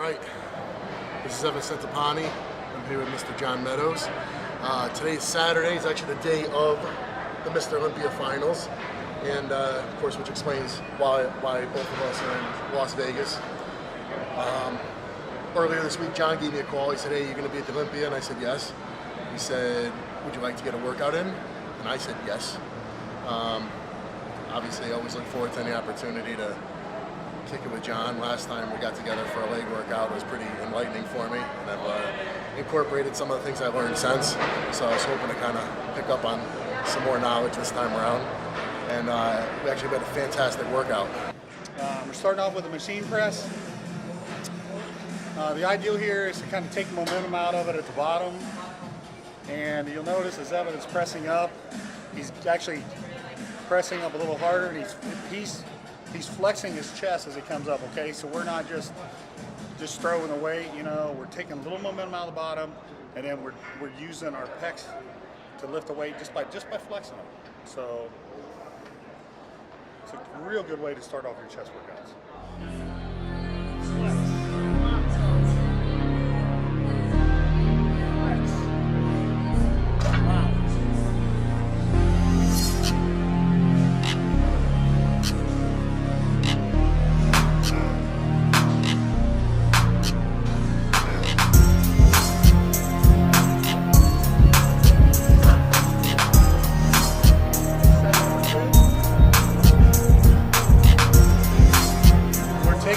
right, this is Centopani. I'm here with Mr. John Meadows. Today's Saturday. It's actually the day of the Mr. Olympia finals, and of course, which explains why both of us are in Las Vegas. Earlier this week, John gave me a call. He said, "Hey, you're going to be at the Olympia?" And I said, "Yes." He said, "Would you like to get a workout in?" And I said, "Yes." Obviously, I always look forward to any opportunity to kick it with John. Last time we got together for a leg workout, it was pretty enlightening for me, and I've incorporated some of the things I've learned since. So I was hoping to kind of pick up on some more knowledge this time around, and we actually had a fantastic workout. We're starting off with a machine press. The ideal here is to kind of take the momentum out of it at the bottom, and you'll notice as Evan's pressing up, he's actually pressing up a little harder, and he's flexing his chest as he comes up. Okay, so we're not just throwing the weight. You know, we're taking a little momentum out of the bottom, and then we're using our pecs to lift the weight just by flexing them. So it's a real good way to start off your chest workouts.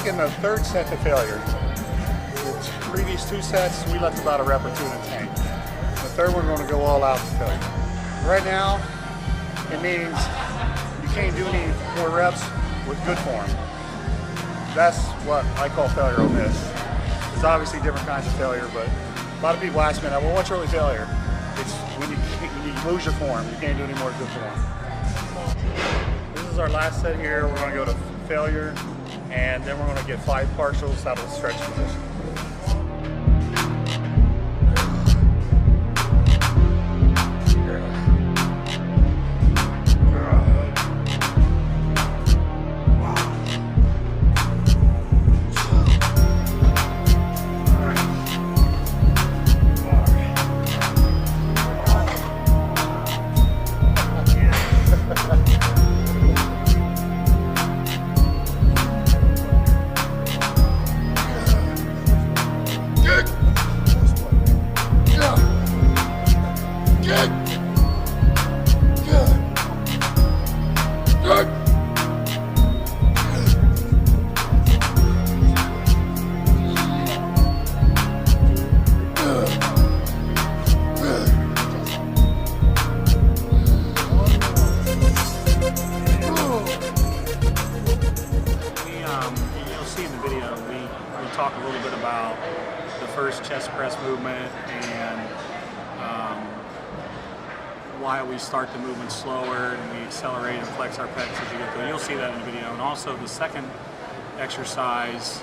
The third set to failure. The previous two sets, we left about a rep or two in the tank. The third one, we're going to go all out to failure. Right now, it means you can't do any more reps with good form. That's what I call failure on this. There's obviously different kinds of failure, but a lot of people ask me, well, what's really failure? It's when you lose your form, you can't do any more good form. This is our last set here. We're going to go to failure, and then we're going to get 5 partials out of the stretch position. Talk a little bit about the first chest press movement and why we start the movement slower and we accelerate and flex our pecs as you get through. You'll see that in the video. And also the second exercise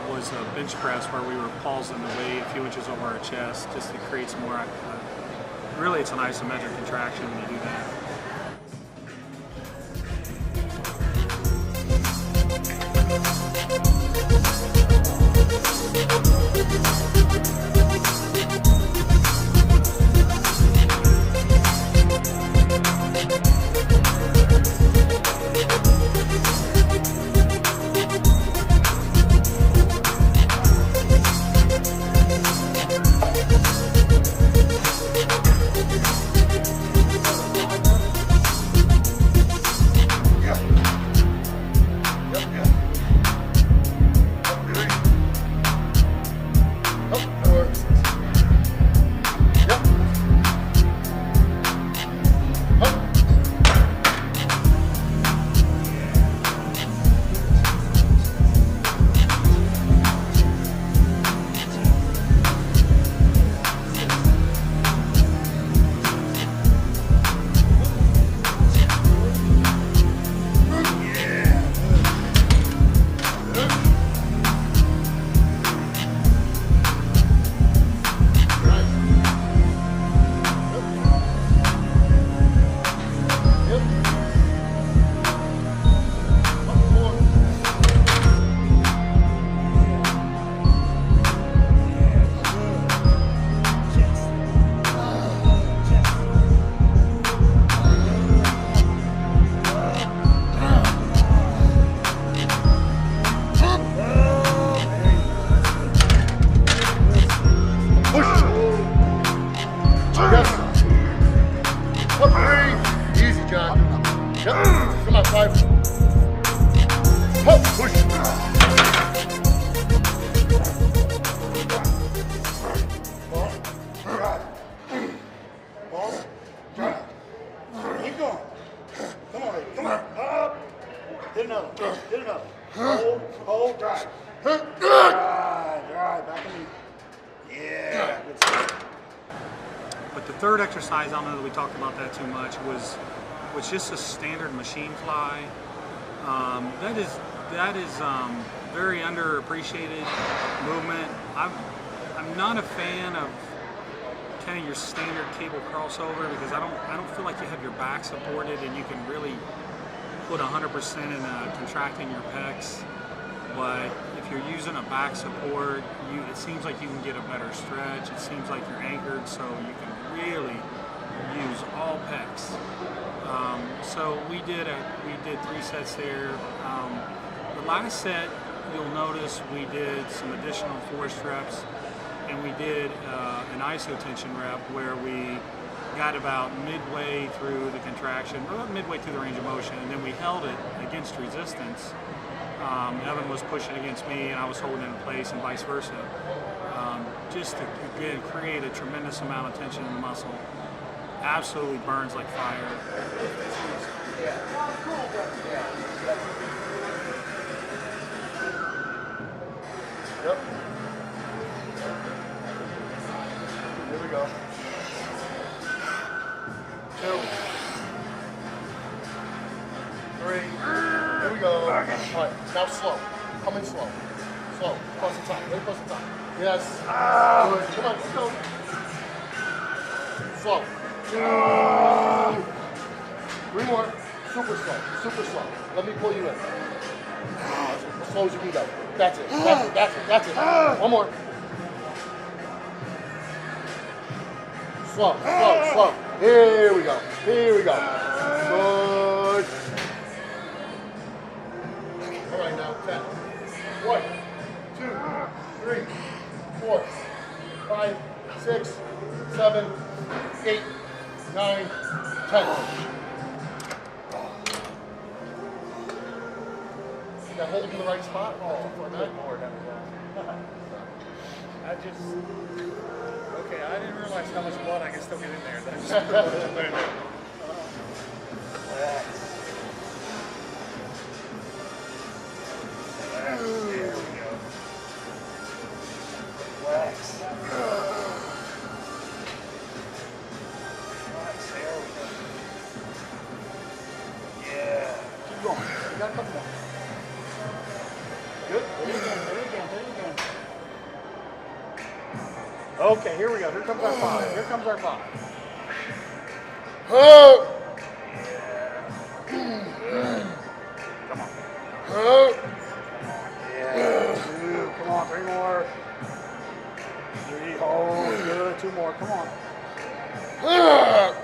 was a bench press where we were pausing the weight a few inches over our chest just to create some more, really it's an isometric contraction when you do that. Right, back in the, yeah, good stuff. But the third exercise, I don't know that we talked about that too much, was just a standard machine fly. That is very underappreciated movement. I'm not a fan of kind of your standard cable crossover because I don't feel like you have your back supported and you can really put 100% in contracting your pecs. But if you're using a back support, it seems like you can get a better stretch. It seems like you're anchored, so you can really use all pecs. So we did 3 sets there. The last set, you'll notice we did some additional force reps, and we did an iso tension rep where we got about midway through the contraction, about midway through the range of motion, and then we held it against resistance. Evan was pushing against me and I was holding it in place and vice versa. Just to, again, create a tremendous amount of tension in the muscle. Absolutely burns like fire. Yep. Here we go. 2, 3. Here we go. All right, now slow. Come in slow. Slow. Across the top. Right across the top. Yes. Good. Come on, let's go. Slow. 3 more. Super slow. Super slow. Let me pull you in. As slow as you can go. That's it. That's it. That's it. That's it. One more. Slow. Slow. Slow. Here we go. Here we go. Good. All right, now 10. 1, 2, 3, 4, 5, 6, 7, 8, 9, 10. You got hold in the right spot? Oh, good Lord. Okay, I didn't realize how much blood I can still get in there. That's just there we go. Relax. Relax, there we go. Yeah. Keep going. You got a couple more. Good. There you go. Okay, here we go. Here comes our 5. Here comes our 5. Oh! Come on. Oh! Yeah. 2. Come on. 3 more. 3. Oh, good. 2 more. Come on.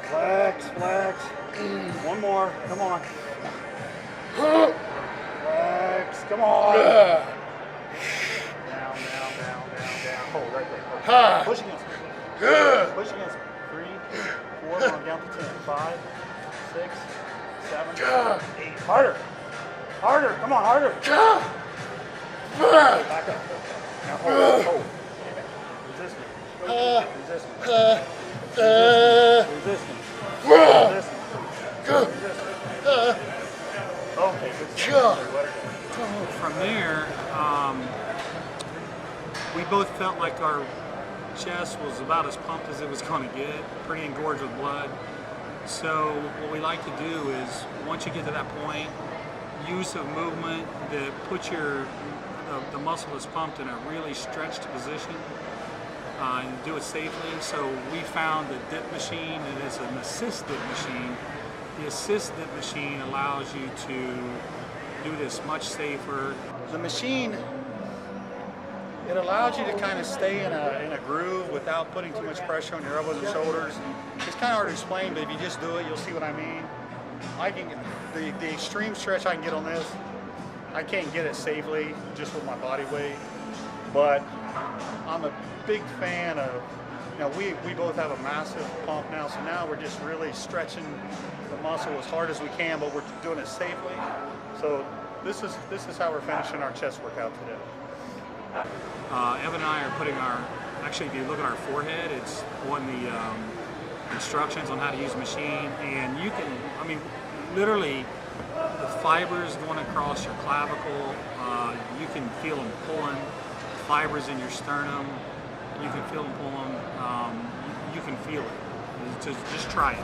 Flex, flex. 1 more. Come on. Flex. Come on. Down. Hold right there. Push against me. Push against me. 3, 4, going down to 10. 5, 6, 7, 8. Harder. Harder. Come on, harder. Back up. Now hold. Resist me. Resist me. Resist me. Resist me. Okay, good. From there, we both felt like our chest was about as pumped as it was going to get, pretty engorged with blood. So what we like to do is, once you get to that point, use of movement that puts the muscle is pumped in a really stretched position and do it safely. So we found the dip machine, and it's an assist dip machine. The assist dip machine allows you to do this much safer. The machine, it allows you to kind of stay in a groove without putting too much pressure on your elbows and shoulders. It's kind of hard to explain, but if you just do it, you'll see what I mean. I can get the extreme stretch I can get on this. I can't get it safely just with my body weight, but I'm a big fan of, we both have a massive pump now, so now we're just really stretching the muscle as hard as we can, but we're doing it safely. So this is how we're finishing our chest workout today. Evan and I are putting actually if you look at our forehead, it's on the instructions on how to use the machine, and you can, literally the fibers going across your clavicle, You can feel them pulling fibers in your sternum. You can feel them pulling. You can feel it. Just try it.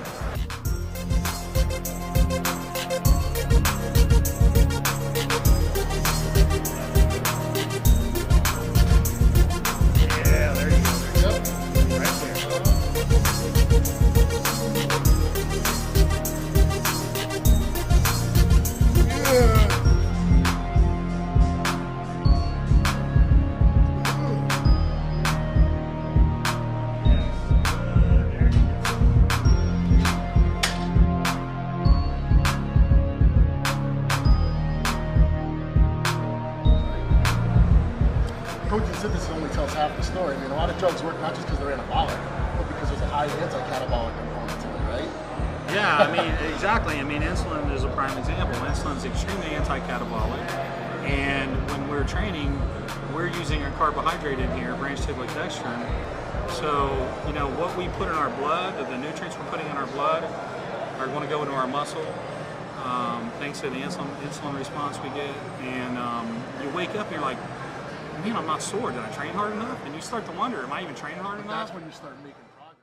Yeah, there you go. Right there. Protein synthesis only tells half the story. I mean, a lot of drugs work not just because they're anabolic, but because there's a high anti-catabolic component to it, right? Yeah, I mean, exactly. I mean, insulin is a prime example. Insulin is extremely anti-catabolic, and when we're training, we're using a carbohydrate in here, branch-cyclodextrin. So, you know, what we put in our blood, the nutrients we're putting in our blood, are going to go into our muscle, thanks to the insulin response we get. And you wake up and you're like, man, I'm not sore. Did I train hard enough? And you start to wonder, am I even training hard enough? That's when you start making